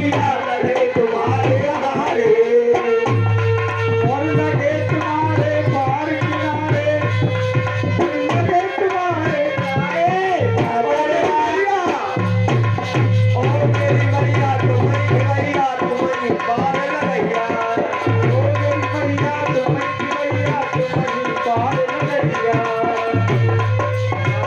भैया लड़े तुम्हारे हारे और लगे तुम्हारे पार किनारे, लगे तुम्हारे किनारे। अरे भैया ओ मेरी भैया तुम्हें भैया तुम्हें पार लगैया ओ मेरी भैया तुम्हें भैया तुम्हें पार लगैया।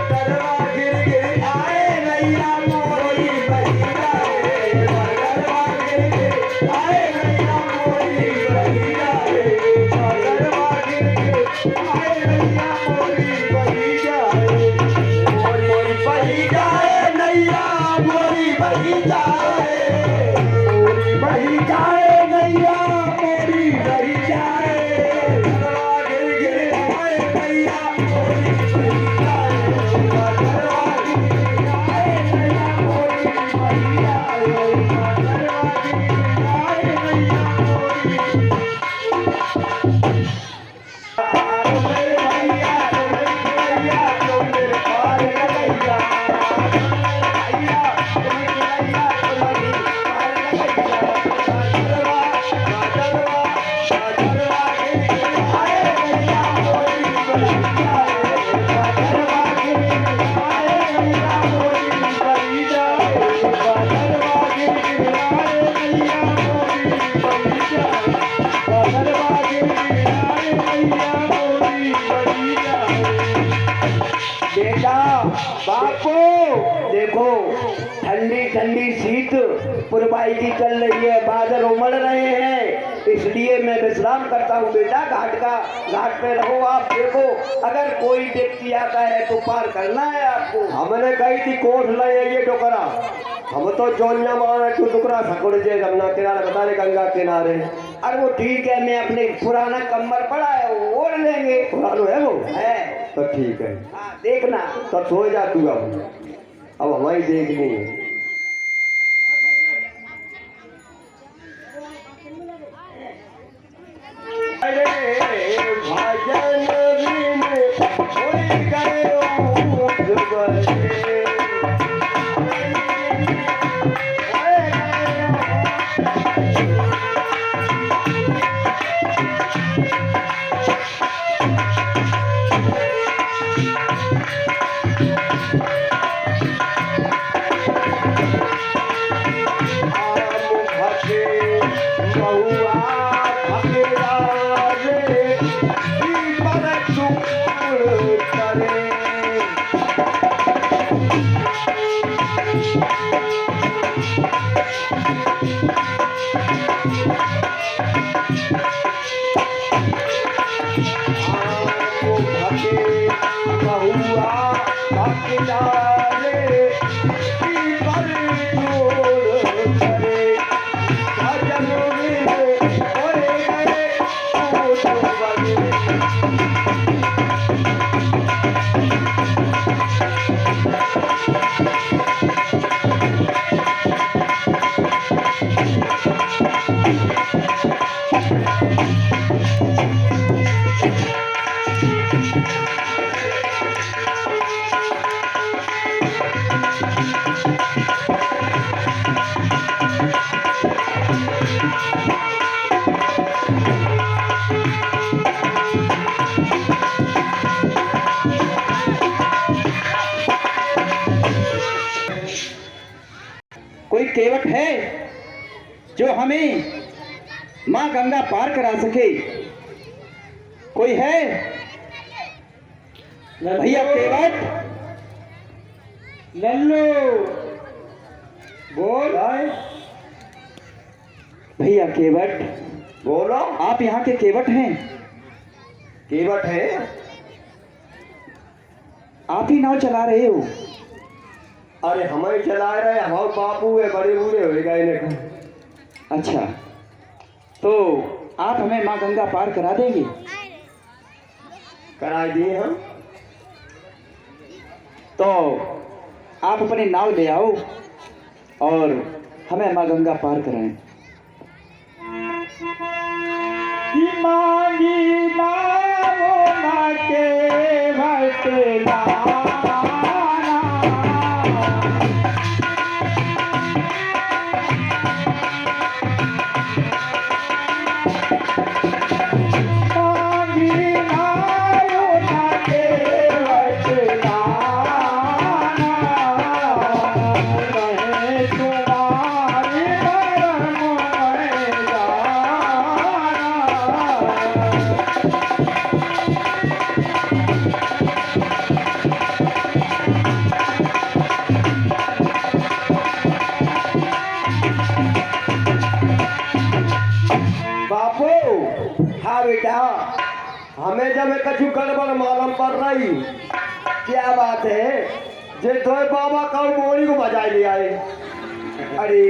करवा गिर गिर आए नैया मोरी भैया रे करवा गिर गिर आए नैया मोरी भैया रे करवा गिर गिर आए नैया मोरी भैया रे। मोरी भैया रे नैया मोरी भैया रे मोरी भैया रे नैया मोरी भैया रे। करवा गिर गिर आए नैया मोरी भैया रे करवा गिर गिर आए नैया मोरी भैया रे करवा गिर गिर आए नैया मोरी। मेरे भैया भैया तुमने पार लगैया भैया भैया तुम्हारी पार लगैया करवा करवा गिर गिर आए नैया मोरी भैया रे करवा गिर गिर आए नैया मोरी भैया रे करवा गिर गिर आए नैया मोरी भैया रे। करवा गिर गिर आए नैया मोरी भैया रे। बेटा बापू देखो ठंडी ठंडी शीत पुरवाई की चल रही है बादल उमड़ रहे हैं इसलिए मैं विश्राम करता हूँ बेटा घाट पे रहो आप देखो अगर कोई व्यक्ति आता है तो पार करना है आपको हमने कही थी कोठ ले ये टोकरा हम तो जोनिया मार तू टुकड़ा सकुड़ जे गंगा किनारे बता रहे गंगा किनारे अरे वो ठीक है मैं अपने पुराना कम्बल पड़ा है वो ओढ़ लेंगे पुराना है वो है तो ठीक है हाँ देखना तो सो जा तू अब हमारी देखनी है अरे भजन बिन कोई गए ऊँट बजे। कोई केवट है जो हमें मां गंगा पार करा सके? कोई है भैया केवट? लल्लू बोल भैया केवट बोलो आप यहाँ के केवट हैं? केवट है आप ही नाव चला रहे हो? अरे हमें चला रहे हम बापू है बड़े बूढ़े हो गए। अच्छा तो आप हमें माँ गंगा पार करा देंगे? करा दिए हम। तो आप अपनी नाव ले आओ और हमें माँ गंगा पार कराएं। मांगी नाव माँ के भटना हमें जब कछु गड़बड़ मालूम पड़ रही। क्या बात है? जे तो बाबा कल मोड़ी को बजाए ले आए। अरे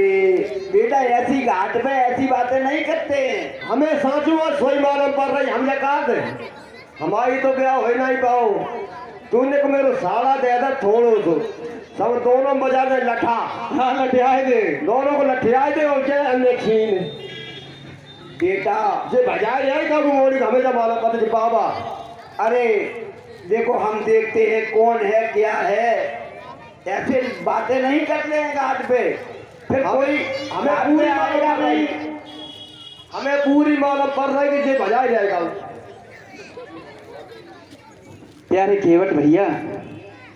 बेटा, ऐसी घाट पे ऐसी बातें नहीं करते हैं। हमें साचू और सोई मालूम पड़ रही। हमने कहा थे हमारी तो ब्याह हो नहीं पाओ। तूने को मेरे साला दे दे थोड़ो तो सब दोनों बजा दे लठा। हाँ लठियाए दे, दोनों को लठियाए दे और क्या हमने छीन बेटा जे बजाए जाए कब मोड़ी हमें जब मालूम पड़ रही बाबा। अरे देखो, हम देखते हैं कौन है क्या है, ऐसे बातें नहीं करते हैं घाट पे। फिर कोई हमें घाट पूरी पे आएगा नहीं। हमें पूरी मालूम पड़ रही कि जे बजाए जाएगा। प्यारे केवट भैया,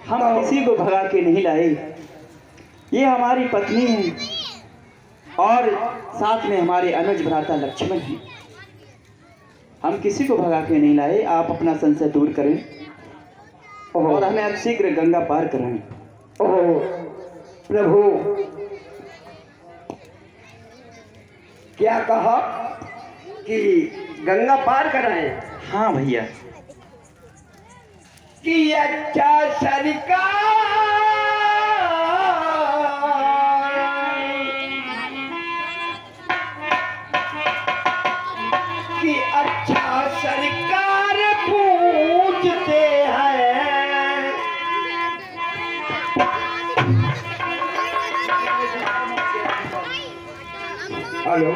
हम किसी को भगा के नहीं लाए। ये हमारी पत्नी है और साथ में हमारे अनुज भ्राता लक्ष्मण है। हम किसी को भगा के नहीं लाए। आप अपना संशय दूर करें और हमें अब शीघ्र गंगा पार कराएं। ओह प्रभु, क्या कहा कि गंगा पार कराएं? हाँ भैया। कि अच्छा सरकार, कि अच्छा सरकार पूछते हैं। हेलो,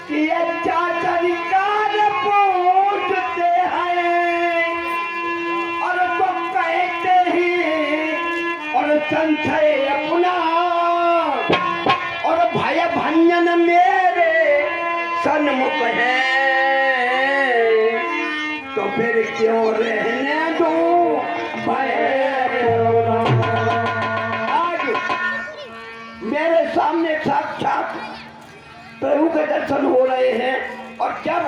कि अच्छा सरकार पूछते हैं और तो कहते ही और संशय अपना और भय भंजन मेरे सन्मुख है, तो फिर क्यों रहने दूं भय पूरा। आज मेरे सामने साक्षात प्रभु के दर्शन हो रहे हैं और जब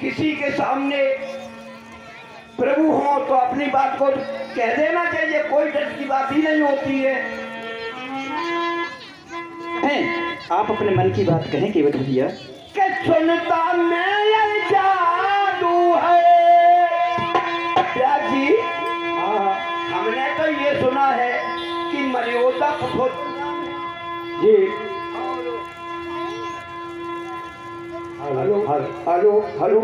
किसी के सामने प्रभु हो तो अपनी बात को कह देना चाहिए, कोई डर की बात ही नहीं होती है। आप अपने मन की बात कहें केवट भैया। कि सुनता मैं ये जादू है प्याजी। हमने तो ये सुना है कि मर्यादा जी हेलो हेलो हेलो,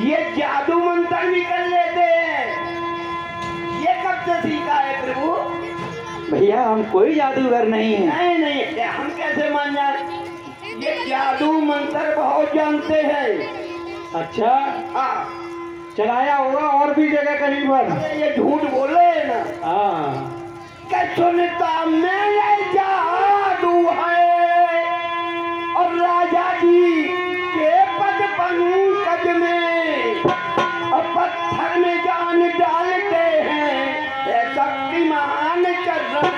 ये जादू मंत्र भी कर लेते हैं। ये कब से सीखा है प्रभु? भैया हम कोई जादूगर नहीं है। नहीं नहीं, ये हम कैसे मान जाए? ये जादू मंत्र बहुत जानते हैं। अच्छा हाँ, चलाया होगा और भी जगह कहीं पर। ये झूठ बोल रहे हैं ना। हाँ कि सुनता मैं ये जादू है और राजा जी के पद पंकज में और पत्थर में जान डालते हैं ये शक्तिमान चरण।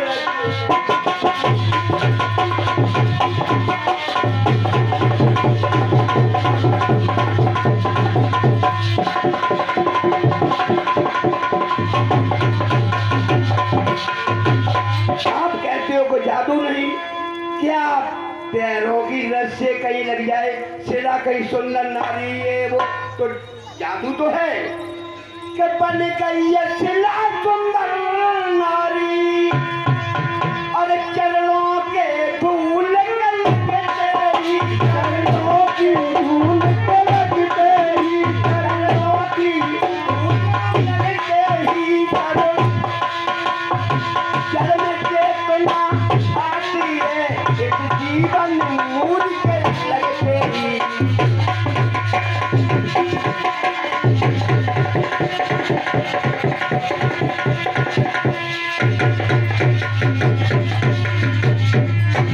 आप कहते हो कोई जादू नहीं, क्या पैरों की रस्से कहीं लग जाए, सिरा कहीं सुंदर नारी ये वो, तो जादू तो है। कि बन गई ये सिला सुंदर नारी और चरणों के धूल तेरी, चरणों की धूल तेरी, चरणों की धूल तेरी, चरण चेतना आती है इस जीवन मूल के लगते ही।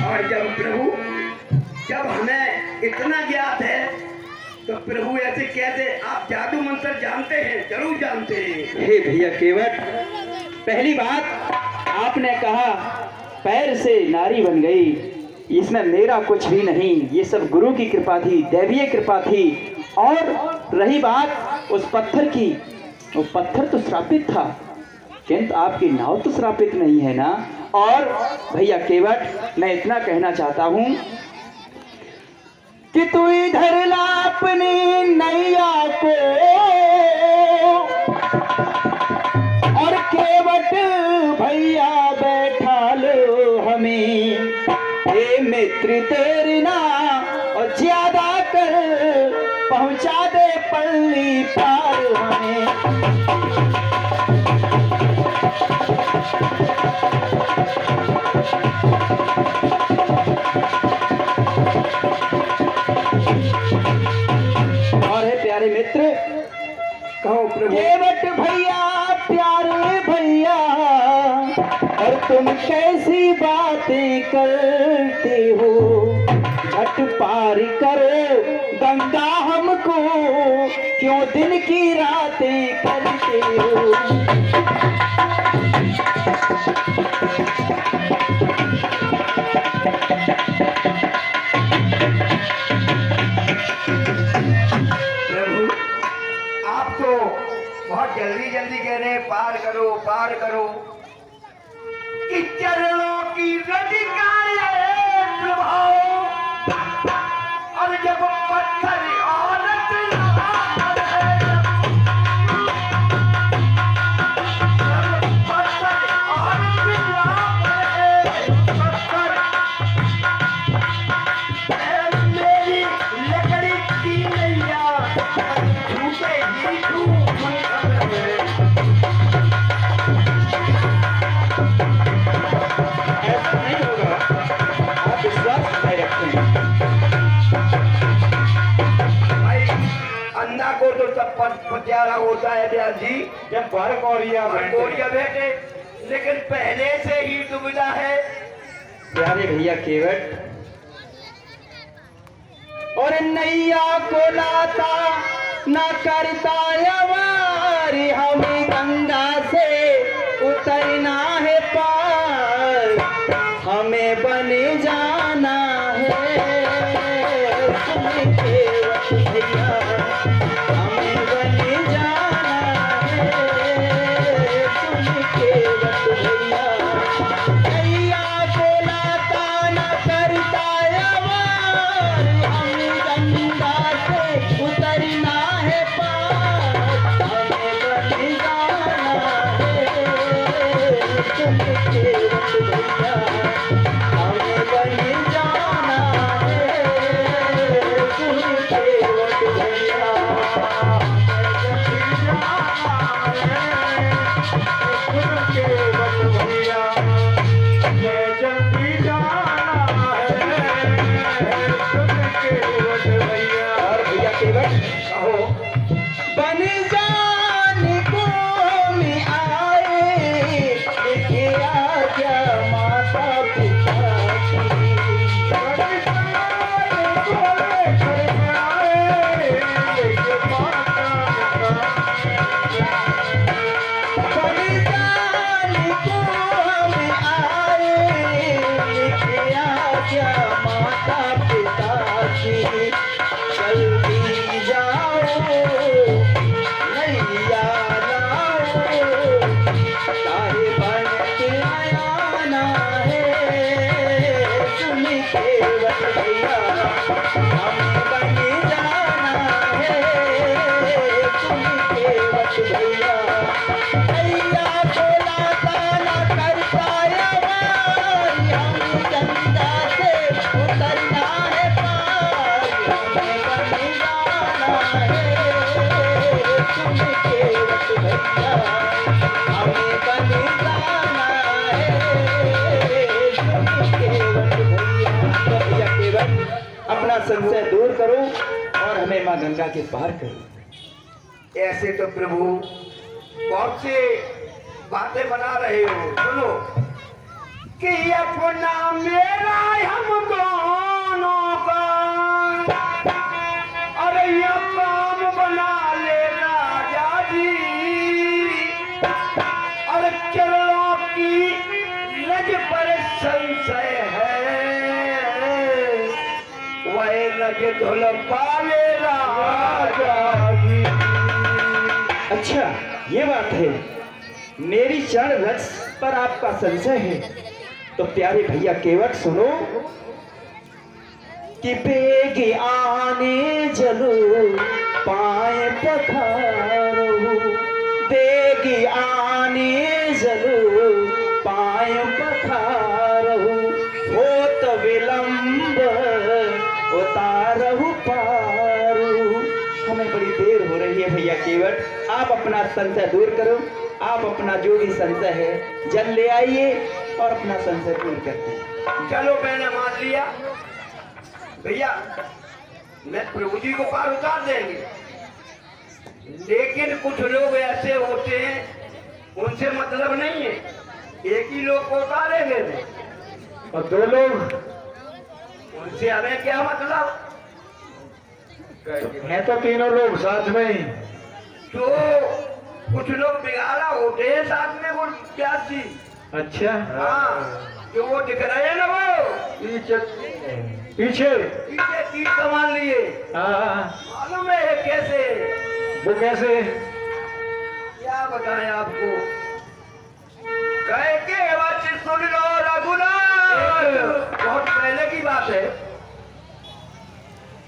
और जब हमें इतना ज्ञात है तो प्रभु ऐसे कहते, आप जादू मंत्र जानते हैं? जरूर जानते हैं। हे भैया केवट, पहली बात आपने कहा पैर से नारी बन गई, इसमें मेरा कुछ भी नहीं। ये सब गुरु की कृपा थी, दैवीय कृपा थी। और रही बात उस पत्थर की, वो पत्थर तो श्रापित था, किंतु आपकी नाव तो श्रापित नहीं है ना। और भैया केवट, मैं इतना कहना चाहता हूँ कि तू इधर ला अपनी नैया को और केवट भैया बैठा लो हमें। ए मित्र तेरी ना और ज्यादा कर पहुंचा दे पल्ली पार हमें। और है प्यारे मित्र, कहो प्रभु। केवट भैया प्यारे भैया, और तुम कैसी बातें करते हो। झट पार करो गंगा हमको, क्यों दिन की रातें करते हो। प्रभु आप तो बहुत जल्दी जल्दी कह रहे हैं पार करो पार करो। कि चरणों की रज का ये प्रभाव, और जब पत्थर औरत लाल है, जब पत्थर औरत लाल है, पत्थर मेरी लकड़ी की नैया झूठेगी झूठ है। ऐसा नहीं होगा, आप विश्वास बनाए रखें। भाई अन्ना को तो सब प्यारा होता है ब्यास जी, जब भर कौरिया कोरिया बेटे, लेकिन पहले से ही दुविधा है। प्यारे भैया केवट, और नैया को लाता न करता अवार, हमें गंगा से उतरना है पार, हमें बने जाना है। सुन केवट भैया, हमें बने जाना है। सुन केवट भैया, नैया को लाता न करता अवार, हमें गंगा से उतरना है पार, हमें बने जाना है। सुन केवट भैया, हमें बने जाना है। सुन केवट भैया, और भैया केवट कहो बन जाने को में आए, देखे आज्ञा माता पिता की। बन जाने को में आए, देखे आज्ञा माता पिता की। जल्दी जाओ नैया लाओ, तारे बन के आना है। सुन केवट भैया, हमें बने जाना है। सुन केवट भैया, नैया को लाता न करता अवार, हमें गंगा से उतरना है पार, हमें बने जाना है। सुन केवट भैया, हमें बने जाना है। सुन केवट भैया। तो भैया केवट, अपना संशय दूर करो और हमें माँ गंगा के पार करो। ऐसे तो प्रभु बहुत से बातें बना रहे हो। सुनो कि अपना मेरा हम दोनों का, अरे ये काम बना ले राजा जी। अरे चरणों की लज पर संशय है, वह लज धुल पाले राजा जी। अच्छा ये बात है, मेरी चरण रथ पर आपका संशय है। तो प्यारे भैया केवट सुनो कि बेगे आने जलो पाए पखारो, बेगे आने जलो पाए पखारो, हो तो विलंब उतारहु पारो। हमें बड़ी देर हो रही है भैया केवट, आप अपना संशय दूर करो। आप अपना जो भी संशय है जल ले आइए और अपना संशय दूर करते हैं। चलो मैंने मान लिया भैया, मैं प्रभु जी को पार उतार देंगे, लेकिन कुछ लोग ऐसे होते हैं उनसे मतलब नहीं है, एक ही लोग को उतारेंगे और 2 लोग उनसे हमें क्या मतलब। हैं तो तीनों लोग साथ में ही। तो कुछ लोग बिगाड़ा होते हैं साथ में, वो क्या थी। अच्छा हाँ, जो वो दिख रहे हैं ना, वो पीछे पीछे पीछे तीर कमान लिए, हाँ मालूम है ये कैसे। वो कैसे? क्या बताएं आपको, कह के वचन सुन लो रघुनाथ, बहुत पहले की बात है।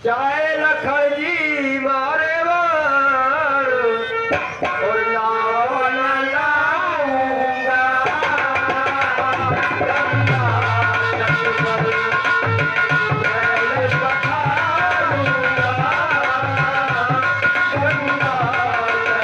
चाहे लखन जी मारे वार और नाव न लाऊंगा, गंगा तट पर मैल पखारूंगा, गंगा तट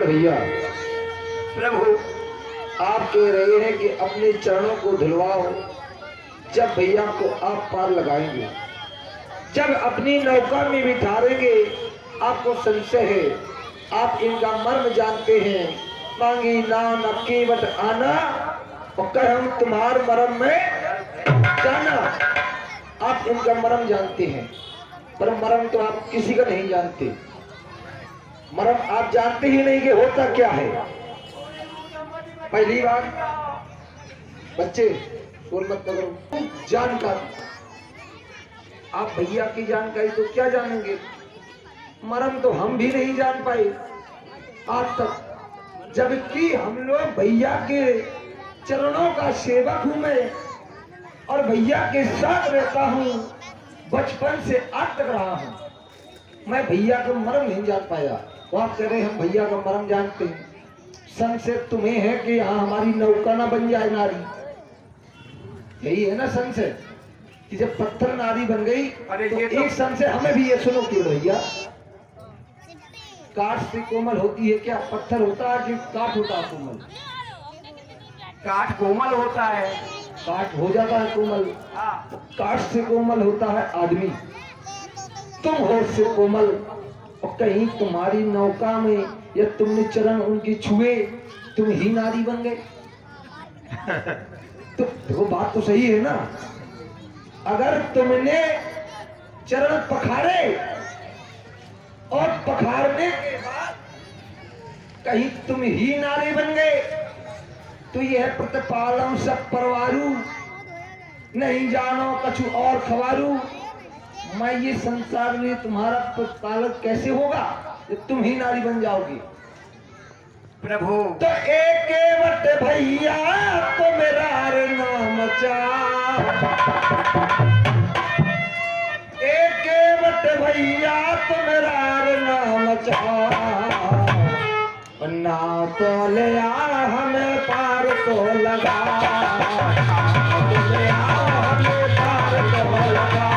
भैया प्रभु आप कह रहे हैं कि अपने चरणों को धुलवाओ, जब भैया को आप पार लगाएंगे, जब अपनी नौका में बिठारेंगे, आपको संशय है, आप इनका मर्म जानते हैं। मांगी नाम केवट आना और कह हम तुम्हार मर्म में जाना। आप इनका मर्म जानते हैं, पर मर्म तो आप किसी का नहीं जानते। मर्म आप जानते ही नहीं कि होता क्या है। पहली बात, बच्चे शोर मत करो। जानकारी, आप भैया की जानकारी तो क्या जानेंगे, मर्म तो हम भी नहीं जान पाए। आज तक, जबकि हम लोग भैया के चरणों का सेवक हूं मैं, और भैया के साथ रहता हूं, बचपन से आज तक रहा हूं। मैं भैया का मर्म नहीं जान पाया। वो आप कह रहे हम भैया का मर्म जानते हैं। संशय तुम्हें है कि यहाँ हमारी नौका ना बन जाए नारी, यही है ना संशय, कि जब पत्थर नारी बन गई। अरे तो ये तो- एक संशय हमें भी ये सुनो क्यों भैया, काठ से कोमल होती है क्या? पत्थर होता है कि काठ होता है कोमल? काठ कोमल होता है। काठ हो जाता है कोमल। हाँ। काठ से कोमल होता है आदमी, तुम हो से कोमल। और कहीं तुम्हारी नौका में या तुमने चरण उनके छुए, तुम ही नारी बन गए। तो देखो बात तो सही है ना। अगर तुमने चरण पखारे और पखारने के बाद कहीं तुम ही नारी बन गए, तो यह प्रतिपालम सब परवारू, नहीं जानो कछु और खवारू। मैं ये संसार में तुम्हारा प्रतिपालक कैसे होगा जब तुम ही नारी बन जाओगी? प्रभु तो एक वट भैया तो मेरा नाम चा, एक वट भैया तो मेरा नाम चा, ना तो ले आ हमें पार तो लगा, ले आ हमें पार तो लगा,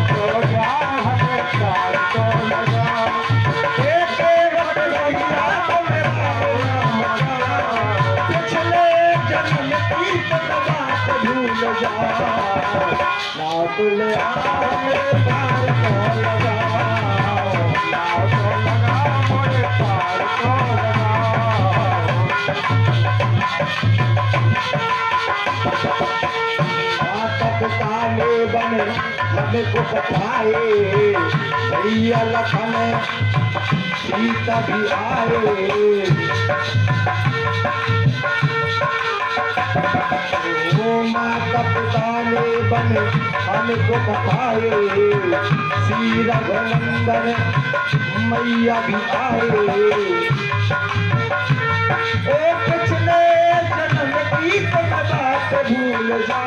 तो जा हमें पार तो लगा। एक वट भैया तो मेरा नाम चा, पिछले जन्म की तो बात भूल जा, ना तो ले आ हमें पार तो लगा, ना तो लगा मोरे पार तो लगा। काले बने हमको बताए, भैया लखन सीता भी आए। ओ माता पिता ने बने हमको बताए, श्री रघुनंदन मैया भी आए। ओ पिछले जन्म की तो बात भूल जा,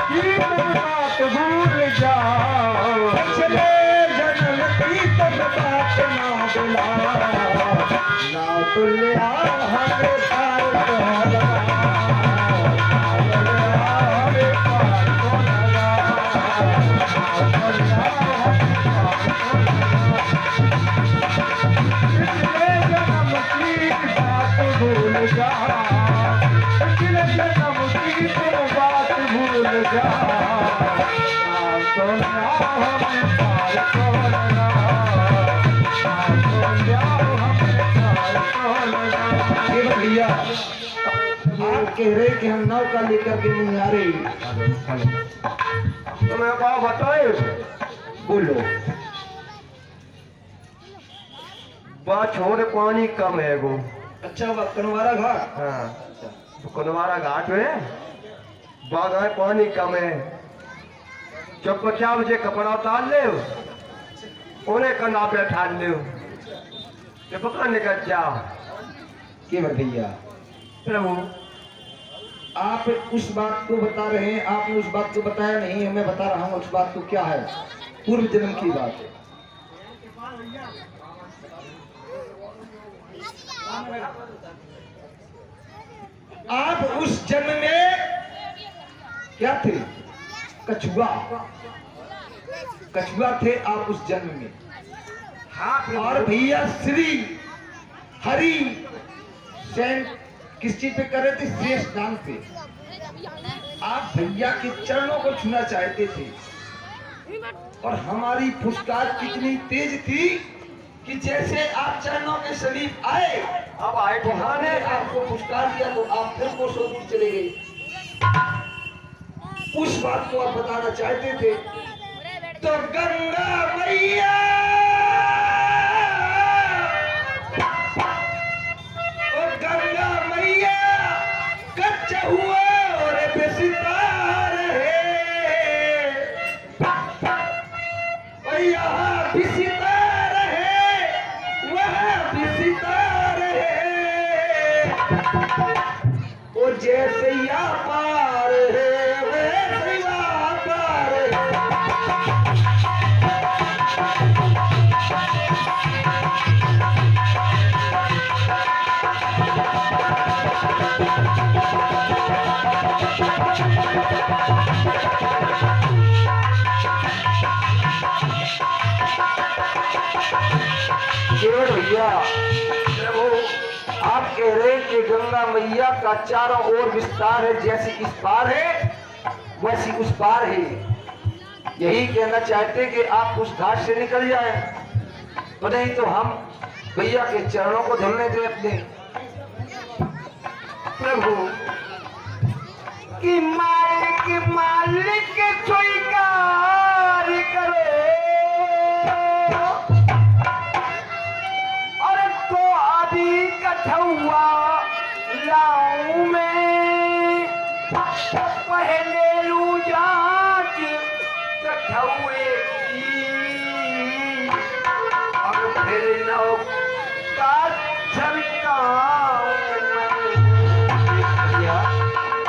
की तो बात भूल जा, पिछले जन्म की तो बात ना भुला, ना तो ले आ हमें पार तो लगा, ना ले आ हमें पार तो लगा, ना ले आ हमें पार तो लगा। पिछले जन्म की बात भूल जा, पिछले जन्म की तो बात भूल जा, ना तो ले आ हमें पार तो लगा, ना तो ले आ हमें पार तो लगा। ये भैया आप कह रहे कि हम नौका लेकर के नहीं आ रहे, तो मैं क्या बताए? बोलो। बा छोड़ पानी कम है गो। अच्छा वह कनवारा घाट। हाँ तो कनवारा घाट में बागाए पानी कम है। जब 50 बजे कपड़ा उतार ले उन्हें कना पे ठान ले, पकड़ निकल जा। केवल भैया प्रभु आप उस बात को बता रहे हैं, आपने उस बात को बताया नहीं, मैं बता रहा हूँ उस बात को क्या है। पूर्व जन्म की बात है। आप उस जन्म में क्या थे? कछुआ, कछुआ थे आप उस जन्म में। हाँ और भैया श्री हरि सेन किस चीज पे कर रहे थे? श्रेष्ठ दान पे। आप भैया के चरणों को छूना चाहते थे, और हमारी फुसकार कितनी तेज थी कि जैसे आप चरणों के समीप आए, अब आए तो हमने आपको फुसकार दिया तो आप फिर को सो दूर चले गए। उस बात को आप बताना चाहते थे। तो गंगा मैया, और गंगा मैया कच्चा हुआ और बेसितार है, और यहाँ बेसितार है, पार है वे सिवा पार है। केवट भैया प्रभु आप कह रहे हैं कि गंगा मैया का चारों ओर विस्तार है, जैसी इस पार है वैसी उस पार है। यही कहना चाहते कि आप उस घाट से निकल जाए, तो नहीं तो हम भैया के चरणों को धुलने दे अपने प्रभु कि मालिक स्वीकार करो और तो अभी कठुआ लाऊं मैं पहले लू जांच कठुए की और फिर नौ का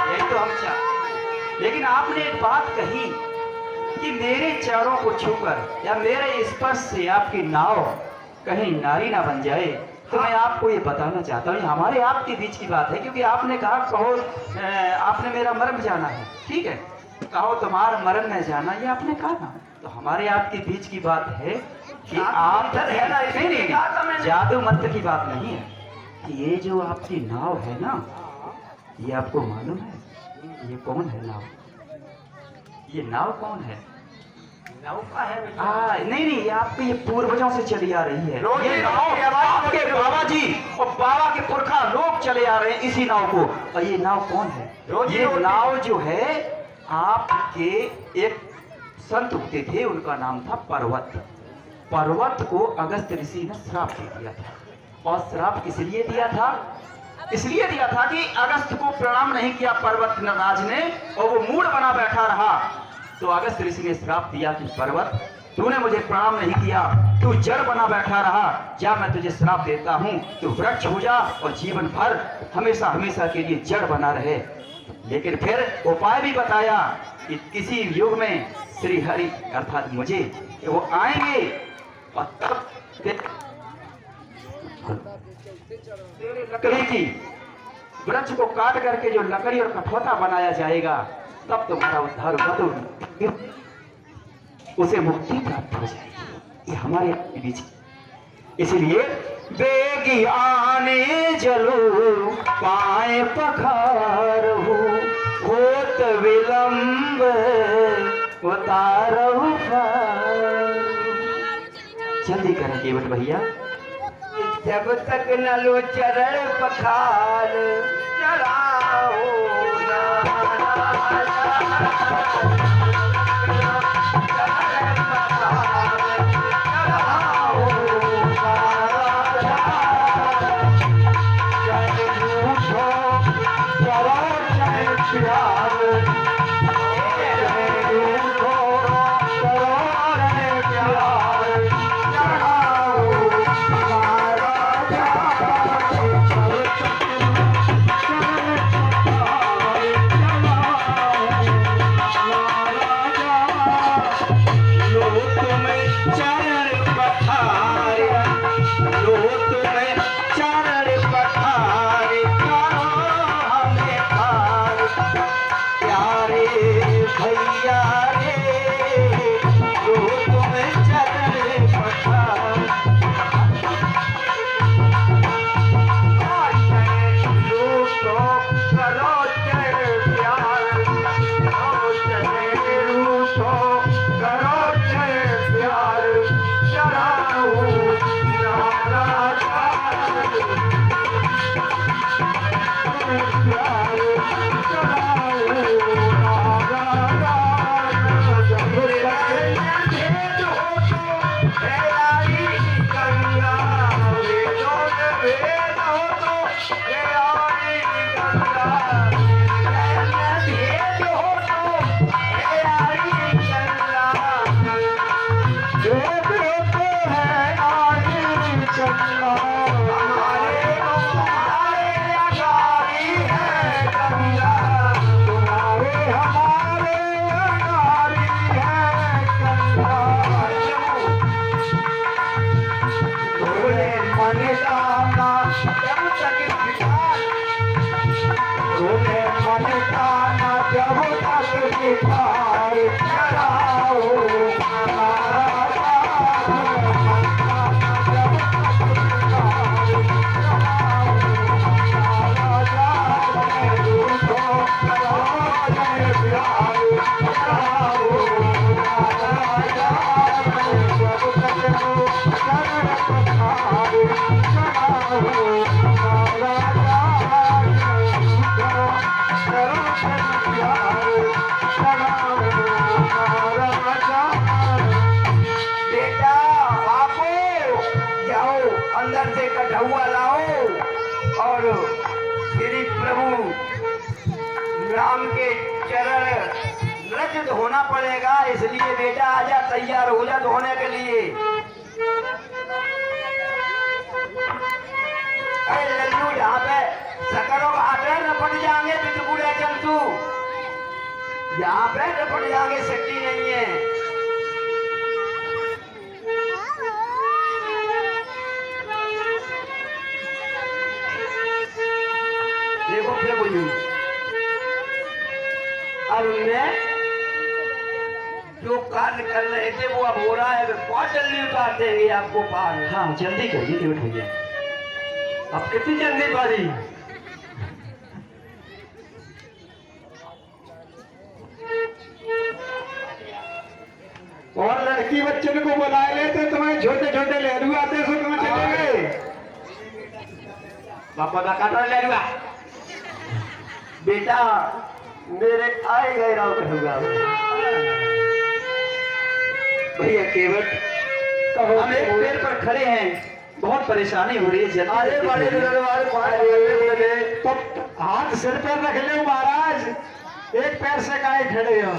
यही तो हम चाहते। लेकिन आपने एक बात कही कि मेरे चरणों को छूकर या मेरे स्पर्श से आपकी नाव कहीं नारी ना बन जाए, तो मैं आपको ये बताना चाहता हूँ, हमारे आपके बीच की बात है। क्योंकि आपने कहा कहो आपने मेरा मर्म जाना है, ठीक है, कहो तुम्हारा मरण न जाना, ये आपने कहा ना। तो हमारे आपके बीच की बात है कि आप नहीं, जादू मंत्र की बात नहीं है कि ये जो आपकी नाव है ना, ये आपको मालूम है ये कौन है नाव? ये नाव कौन है? नौका है नहीं ये आपके ये पूर्वजों से चली आ रही है। रोजी ये नाव आपके बाबा जी और बाबा के पुरखा लोग चले आ रहे हैं इसी नाव को। और ये नाव कौन है? ये नाव जो है आपके एक संत होते थे, उनका नाम था पर्वत। पर्वत को अगस्त ऋषि ने श्राप दे दिया था। और श्राप किस लिए दिया था? इसलिए दिया था कि अगस्त को प्रणाम नहीं किया पर्वत राज ने और वो मूड बना बैठा रहा। तो अगस्त ऋषि ने श्राप दिया कि पर्वत तूने मुझे प्रणाम नहीं किया, तू जड़ बना बैठा रहा, जा मैं तुझे श्राप देता हूँ, तू वृक्ष हो जा और जीवन भर हमेशा हमेशा के लिए जड़ बना रहे। लेकिन फिर उपाय भी बताया कि किसी युग में श्री हरि अर्थात मुझे वो आएंगे और तब लकड़ी की वृक्ष को काट करके जो लकड़ी और कठौता बनाया जाएगा, तब तुम्हारा उद्धार होगा, तो उसे मुक्ति प्राप्त हो जाएगी। ये हमारे बीच, इसलिए बेगी आने जलो पाए पखारहु, होत विलंब उतारहु पार। जल्दी करें केवट भैया। जब तक न लो चरण पखार चढ़ाओ जब तक निखार चढ़ाओ बेटा बापू जाओ अंदर से कठौआ लाओ और श्री प्रभु राम के चरण रज धोना पड़ेगा, इसलिए बेटा आजा तैयार हो जा धोने के लिए। अरे लल्लू यहाँ पे सकरों आटे रपट जाएंगे बिटकुड़े चलतू, यहाँ पे रपट जाएंगे शक्ति नहीं है। देखो प्रभु जी अब मैं जो कार्य कर रहे थे वो अब हो रहा है, बहुत जल्दी उतार देंगे आपको पार। हाँ जल्दी करिए केवट भैया। अब कितनी जल्दी बारी? और लड़की बच्चन को बुलाए लेते, तुम्हें छोटे छोटे लहरू आते सो तुम्हें चले गए। पापा का काटा लहरुआ बेटा मेरे आए गए राव कहूँगा भैया केवट हम एक पैर पर खड़े हैं, बहुत परेशानी हो रही है। जल्दी अरे जल्दी बड़े करिए। दरबार तो हाथ सिर पर रख ले महाराज, एक पैर से काहे खड़े हो?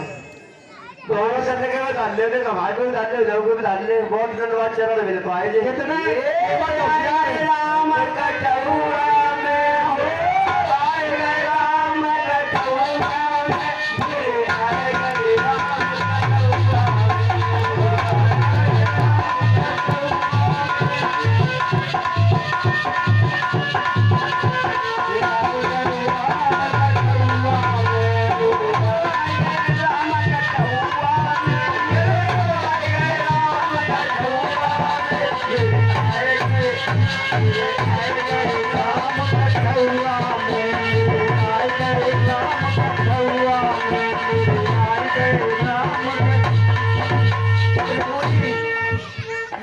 दोनों करने के बाद डाल ले, कमाई को भी डाल ले, जाओ को भी डाल ले। बहुत धन्यवाद चरण मिल पाए जी। कितना राम कठौआ में हो आए गए राम कठौआ में आए गए राम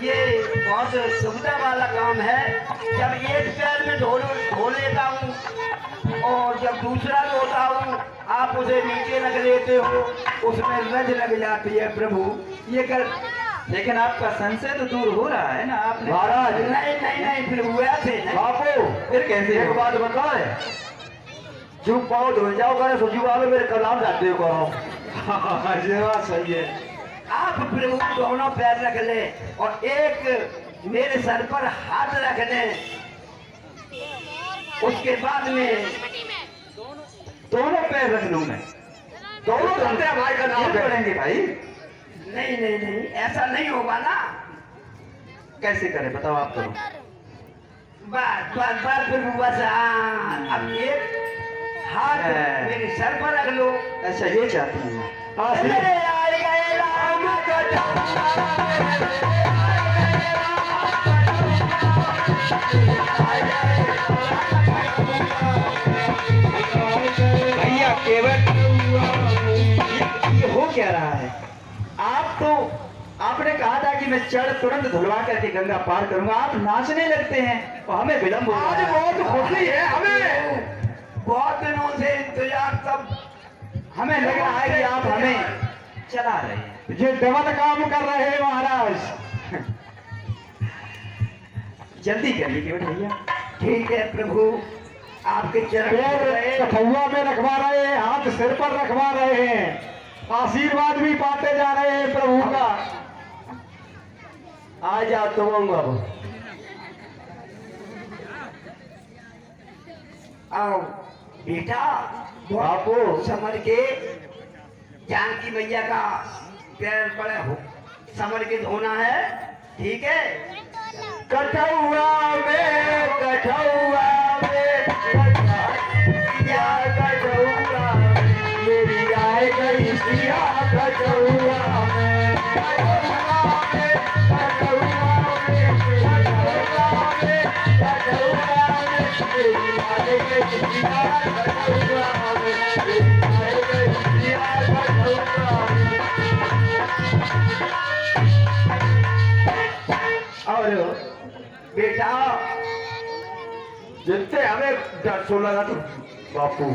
ये बहुत सुविधा वाला काम है। जब एक पैर में धो लेता हूँ और जब दूसरा धोता हूँ आप उसे नीचे रख लेते हो, उसमें रज लग जाती है प्रभु। ये कर लेकिन आपका संशय तो दूर हो रहा है ना आपने। महाराज नहीं नहीं नहीं प्रभु ऐसे नहीं। बापू फिर कैसे एक बात बताए, जो पाओ धो जाओ करे सोची वाले मेरे कलाम जाते हो करो। ये बात सही है। आप प्रभु दोनों पैर रख ले और एक मेरे सर पर हाथ रख दे, उसके बाद में दोनों पैर रख लूं मैं। दोनों करते हमारे का नाम गिर पड़ेंगे भाई। नहीं नहीं नहीं ऐसा नहीं होगा ना। कैसे करें बताओ आप करो। बस बस बस प्रभु बस हाँ। अब एक हाथ मेरे सर पर रख लो। अच्छा ये चाहती हूँ। मेरे आए गए राम भैया केवट ये हो क्या रहा है? आप तो आपने कहा था कि मैं चढ़ तुरंत धुलवा करके गंगा पार करूंगा, आप नाचने लगते हैं और हमें विलंब हो रहा आज है। बहुत खुशी है हमें। बहुत दिनों से इंतजार, तब हमें लग रहा है कि आप हमें चला रहे हैं। ये डबल काम कर रहे हैं महाराज। जल्दी करिए केवट भैया। ठीक है प्रभु, आपके चरण पैर कठौआ में रखवा रहे हैं, हाथ सिर पर रखवा रहे हैं, आशीर्वाद भी पाते जा रहे हैं प्रभु का। आ जा तुम अब आओ बेटा, बापू समझ के जानकी मैया का पैर पड़े हो समझ के धोना है, ठीक है। कठौआ में कठौआ में कठौआ में मेरी हो रहे हो बेटा? जितने हमें डर सो लगा तो बापू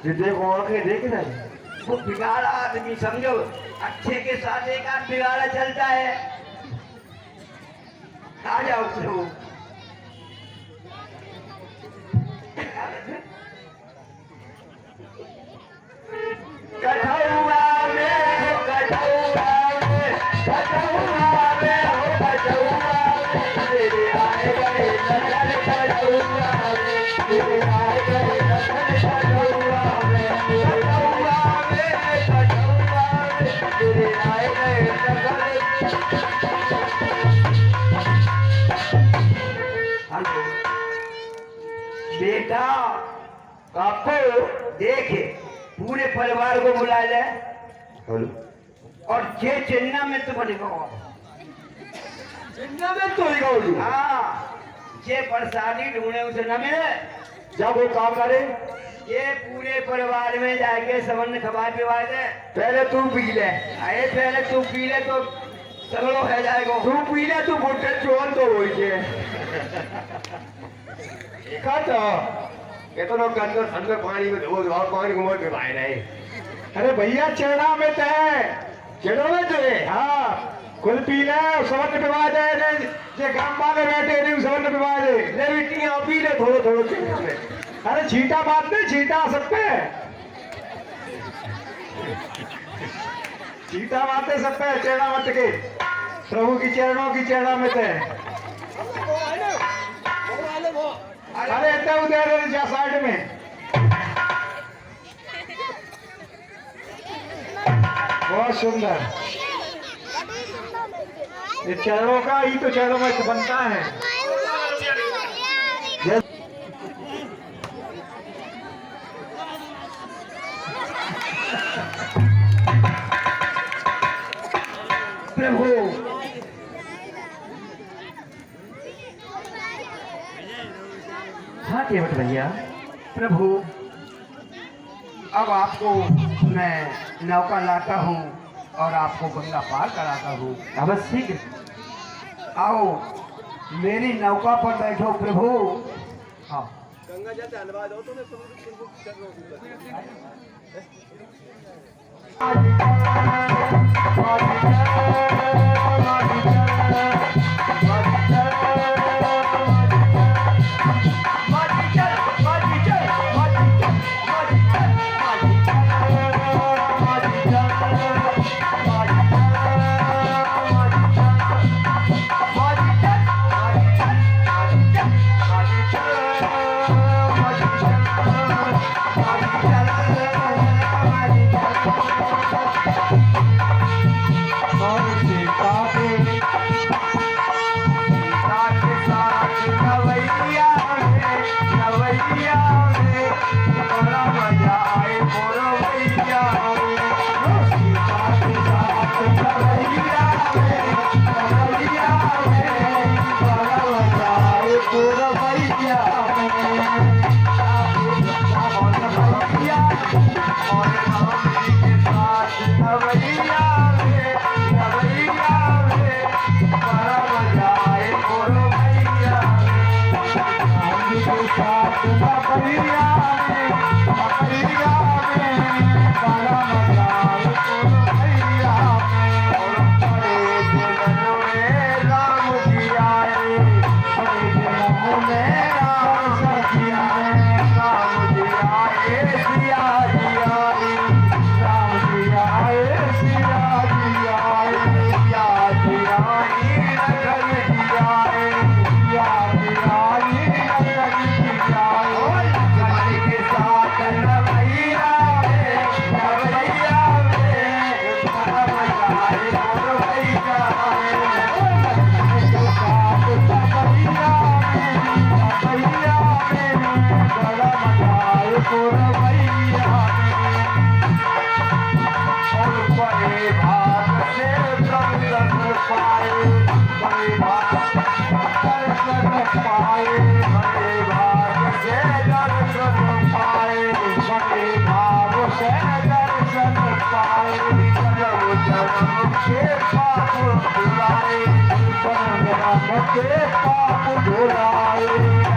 ये देखो आंखें देख ना वो बिगाड़ा आदमी समझो, अच्छे के साथ एक आध बिगाड़ा चलता है। आ जाओ प्रभु। कठौआ में हो कठौआ में, कठौआ में हो कठौआ में, तेरे आए गए नजर कठौआ में, तेरे आए गए नजर कठौआ में, कठौआ में कठौआ में, तेरे आए गए नजर। हेलो बेटा, आपको देखे पूरे परिवार को बुला ले और जे चेन्ना में तो बनेगा। चिन्ना में तो ही गाओ हाँ, जे प्रसादी ढूंढे उसे न मिले, जब वो काम करे ये पूरे परिवार में जाके सबन खबा पिवा दे। पहले तू पी ले, अरे पहले तू पी ले तो सगड़ो है जाएगा। तू पी ले, तू बुढ़े चोन तो हो ये तो लोग अंदर अंदर पानी में धो और पानी घुमा के बाहर आए। अरे भैया चढ़ा में तो है, चढ़ो में तो है। हाँ कुल पी ले, सबन पिवा दे, जे काम वाले बैठे नहीं सबन पिवा दे, ले बेटी आप पी ले थोड़ो थोड़ो में। अरे छीटा बात नहीं, छीटा सकते छीटा बातें सब पे चेड़ा मत के, प्रभु की चरणों की चेड़ा में थे। अरे इतना उधर जा साइड में। बहुत सुंदर, ये चरणों का ही तो चरणों में बनता है। प्रभु हाँ केवट भैया, प्रभु अब आपको मैं नौका लाता हूँ और आपको गंगा पार कराता हूँ। अवश्य आओ मेरी नौका पर बैठो प्रभु। हाँ गंगा जाते धन्यवाद हो तो मैं राम जी आए, सिया जी आए। के पाप धुलाए,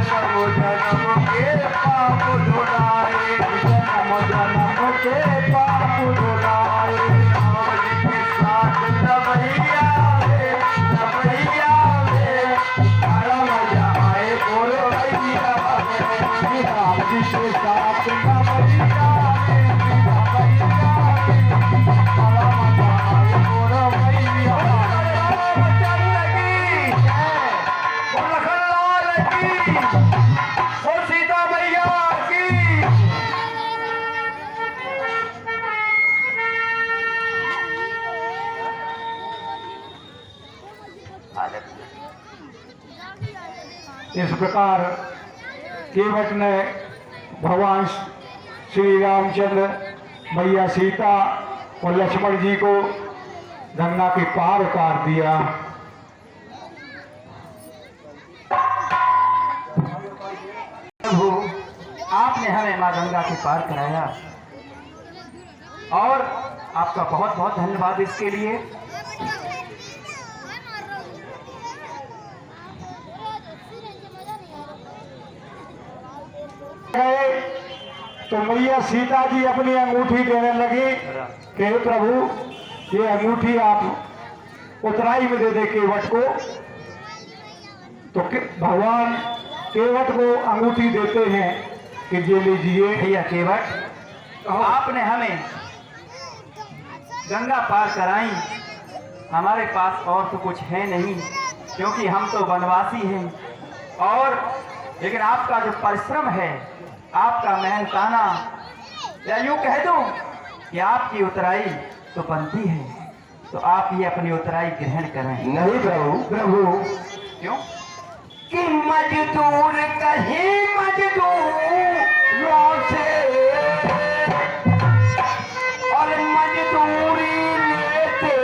जन्म जन्म के पाप धुलाए, जन्म जन्म के पाप धुलाए। राम जी के साथ नवैया रे, बड़ा मजा आए गोरवैया रे। राम जी के साथ नवैया रे, बड़ा मजा आए गोरवैया और सीता मैया की। इस प्रकार केवट ने भगवान श्री रामचंद्र, मैया सीता और लक्ष्मण जी को गंगा के पार उतार दिया। प्रभु, आपने हमें माँ गंगा के पार कराया और आपका बहुत बहुत धन्यवाद इसके लिए। गए तो मैया सीता जी अपनी अंगूठी देने लगी कि हे प्रभु, ये अंगूठी आप उतराई में दे दे केवट को। तो भगवान केवट को अंगूठी देते हैं कि ये लीजिए। भैया केवट, आपने हमें गंगा पार कराई, हमारे पास और तो कुछ है नहीं क्योंकि हम तो वनवासी हैं, और लेकिन आपका जो परिश्रम है, आपका मेहनताना, या यूं कह दूं कि आपकी उतराई तो बनती है, तो आप ये अपनी उतराई ग्रहण करें। नहीं प्रभु, क्यों? कि मजदूर कहीं मजदूरों से और मजदूरी लेते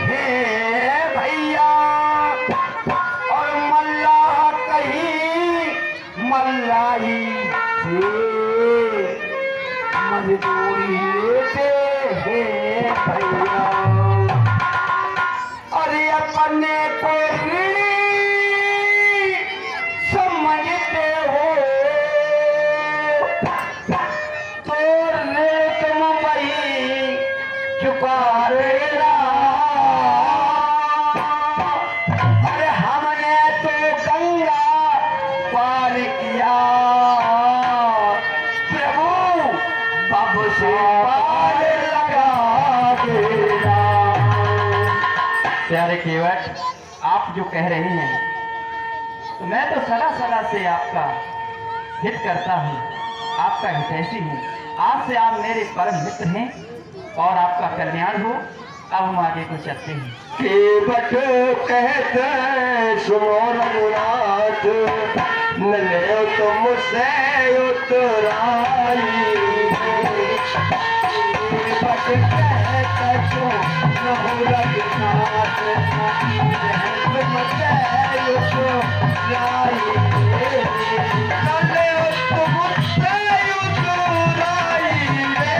हैं भैया, और मल्लाह कहीं मल्लाही से मजदूरी लेते हैं भैया, और अपने को समझते हो तो रेत मुंबई चुकारेगा। अरे हमने तो गंगा पार किया प्रभु, बब से पार लगा देना। प्यारे केवट, आप जो कह रहे हैं तो मैं तो सदा सदा से आपका हित करता हूँ, आपका हितैषी हूँ। आज से आप मेरे परम मित्र हैं और आपका कल्याण हो। अब हम आगे को चलते हैं। केवट कहते सुनो रघुनाथ, न ले तुमसे उतराई। केवट कहते सुनो रघुनाथ, तुमसे उतराई। न ले तुमसे उतराई रे,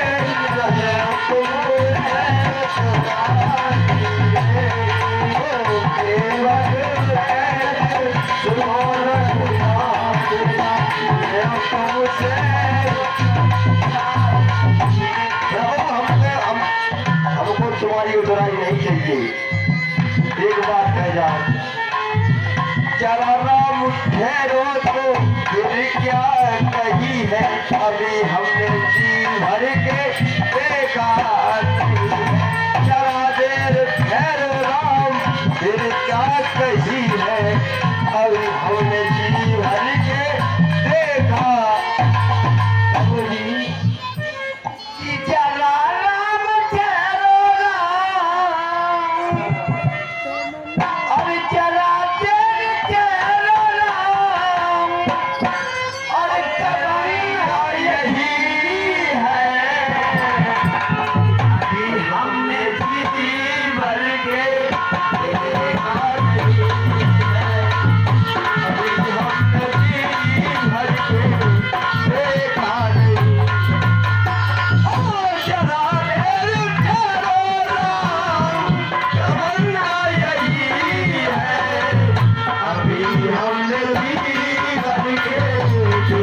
न ले तुमसे हमको तुम्हारी उतराई नहीं चाहिए। एक बात कह जाओ, चला